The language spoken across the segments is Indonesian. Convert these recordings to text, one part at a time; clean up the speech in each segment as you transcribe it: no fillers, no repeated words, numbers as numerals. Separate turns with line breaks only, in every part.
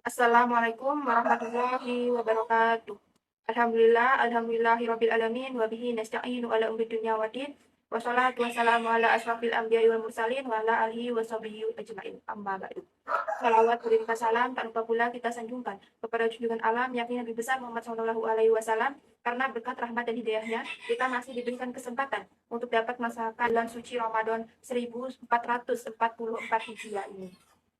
Assalamualaikum warahmatullahi wabarakatuh. Alhamdulillahirabbil alamin wa bihi nasta'inu ala umuri dunya waddin. Wassalatu wassalamu ala asrofil anbiya'i wal mursalin wa ala alihi wa sahbihi ajmain. Amma ba'du. Salawat beriringkas salam tak lupa pula kita sanjungkan kepada junjungan alam yakni Nabi besar Muhammad Shallallahu alaihi wasallam, karena berkat rahmat dan hidayahnya kita masih diberikan kesempatan untuk dapat merasakan bulan suci Ramadan 1444 Hijriah ini.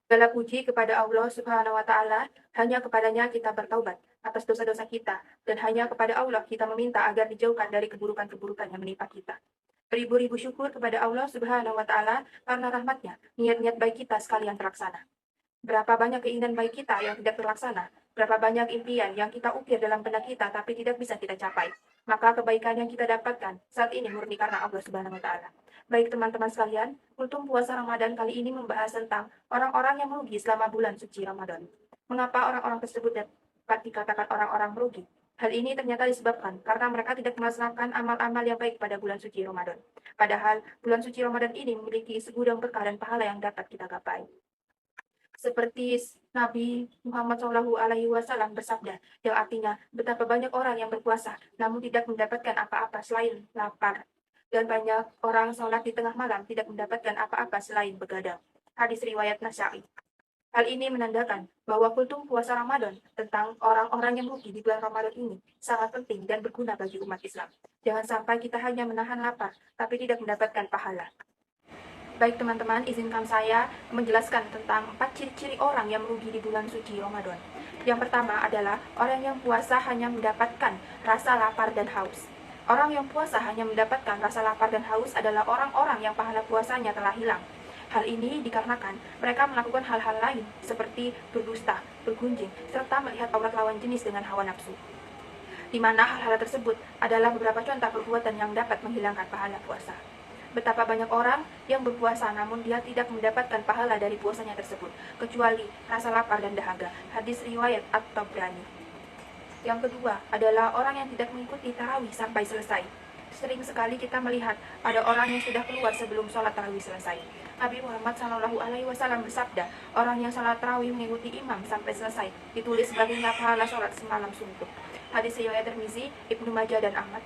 Segala puji kepada Allah Subhanahu wa Ta'ala, hanya kepadanya kita bertaubat atas dosa-dosa kita, dan hanya kepada Allah kita meminta agar dijauhkan dari keburukan-keburukan yang menimpa kita. Beribu-ribu syukur kepada Allah Subhanahu wa Ta'ala karena rahmatnya, niat-niat baik kita sekalian terlaksana. Berapa banyak keinginan baik kita yang tidak terlaksana, berapa banyak impian yang kita ukir dalam benak kita tapi tidak bisa kita capai. Maka kebaikan yang kita dapatkan saat ini murni karena Allah Subhanahu wa Ta'ala. Baik teman-teman sekalian, kultum puasa Ramadan kali ini membahas tentang orang-orang yang merugi selama bulan suci Ramadan. Mengapa orang-orang tersebut dapat dikatakan orang-orang merugi? Hal ini ternyata disebabkan karena mereka tidak melaksanakan amal-amal yang baik pada bulan suci Ramadan. Padahal bulan suci Ramadan ini memiliki segudang berkah dan pahala yang dapat kita gapai. Seperti Nabi Muhammad Shallallahu alaihi wasallam bersabda, yang artinya betapa banyak orang yang berpuasa namun tidak mendapatkan apa-apa selain lapar, dan banyak orang sholat di tengah malam tidak mendapatkan apa-apa selain begadang. Hadis riwayat Nasa'i. Hal ini menandakan bahwa kultum puasa Ramadan tentang orang-orang yang rugi di bulan Ramadan ini sangat penting dan berguna bagi umat Islam. Jangan sampai kita hanya menahan lapar, tapi tidak mendapatkan pahala. Baik teman-teman, izinkan saya menjelaskan tentang 4 ciri-ciri orang yang merugi di bulan suci Ramadan. Yang pertama adalah orang yang puasa hanya mendapatkan rasa lapar dan haus. Orang yang puasa hanya mendapatkan rasa lapar dan haus adalah orang-orang yang pahala puasanya telah hilang. Hal ini dikarenakan mereka melakukan hal-hal lain seperti berdusta, bergunjing, serta melihat aurat lawan jenis dengan hawa nafsu. Di mana hal-hal tersebut adalah beberapa contoh perbuatan yang dapat menghilangkan pahala puasa. Betapa banyak orang yang berpuasa namun dia tidak mendapatkan pahala dari puasanya tersebut, kecuali rasa lapar dan dahaga. Hadis riwayat At-Tabrani. Yang kedua adalah orang yang tidak mengikuti tarawih sampai selesai. Sering sekali kita melihat ada orang yang sudah keluar sebelum sholat tarawih selesai. Nabi Muhammad Shallallahu alaihi wasallam bersabda, orang yang sholat tarawih mengikuti imam sampai selesai ditulis baginya pahala sholat semalam suntuk. Hadis riwayat Tirmizi, Ibnu Majah dan Ahmad.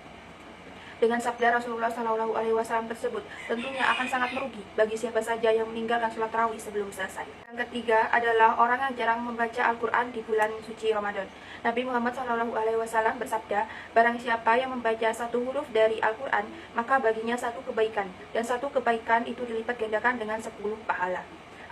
Dengan sabda Rasulullah Shallallahu alaihi wasallam tersebut, tentunya akan sangat merugi bagi siapa saja yang meninggalkan sholat tarawih sebelum selesai. Yang ketiga adalah orang yang jarang membaca Al-Quran di bulan suci Ramadan. Nabi Muhammad Shallallahu alaihi wasallam bersabda, barang siapa yang membaca satu huruf dari Al-Quran, maka baginya satu kebaikan, dan satu kebaikan itu dilipat gandakan dengan 10 pahala.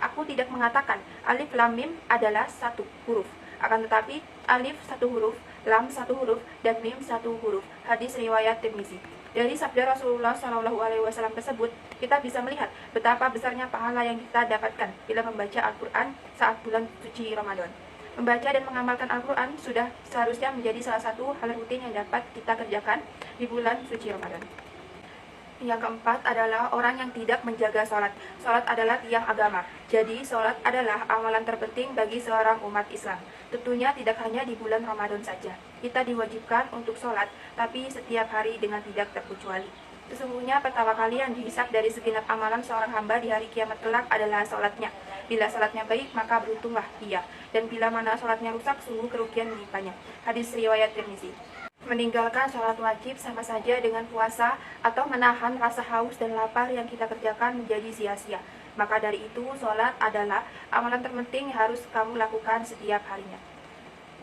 Aku tidak mengatakan alif lam mim adalah satu huruf, akan tetapi alif satu huruf, lam satu huruf, dan mim satu huruf. Hadis riwayat Tirmizi. Dari sabda Rasulullah Shallallahu alaihi wasallam tersebut, kita bisa melihat betapa besarnya pahala yang kita dapatkan bila membaca Al-Quran saat bulan suci Ramadan. Membaca dan mengamalkan Al-Quran sudah seharusnya menjadi salah satu hal rutin yang dapat kita kerjakan di bulan suci Ramadan. Yang keempat adalah orang yang tidak menjaga sholat. Sholat adalah tiang agama. Jadi sholat adalah amalan terpenting bagi seorang umat Islam. Tentunya tidak hanya di bulan Ramadan saja. Kita diwajibkan untuk sholat, tapi setiap hari dengan tidak terkecuali. Sesungguhnya pertama kali yang dihisab dari segenap amalan seorang hamba di hari kiamat kelak adalah sholatnya. Bila sholatnya baik, maka beruntunglah ia. Dan bila mana sholatnya rusak, sungguh kerugian menimpanya. Hadis riwayat Tirmizi. Meninggalkan sholat wajib sama saja dengan puasa atau menahan rasa haus dan lapar yang kita kerjakan menjadi sia-sia. Maka dari itu, sholat adalah amalan terpenting yang harus kamu lakukan setiap harinya.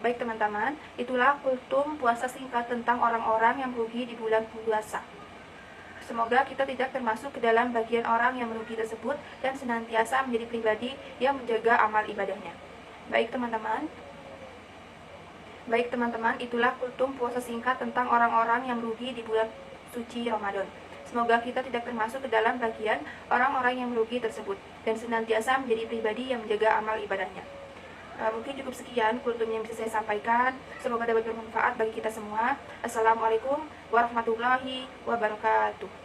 Baik teman-teman, itulah kultum puasa singkat tentang orang-orang yang merugi di bulan puasa. Semoga kita tidak termasuk ke dalam bagian orang yang merugi tersebut dan senantiasa menjadi pribadi yang menjaga amal ibadahnya. Baik teman-teman, itulah kultum puasa singkat tentang orang-orang yang merugi di bulan suci Ramadan. Semoga kita tidak termasuk ke dalam bagian orang-orang yang merugi tersebut dan senantiasa menjadi pribadi yang menjaga amal ibadahnya. Mungkin cukup sekian kultum yang bisa saya sampaikan. Semoga dapat bermanfaat bagi kita semua. Assalamualaikum warahmatullahi wabarakatuh.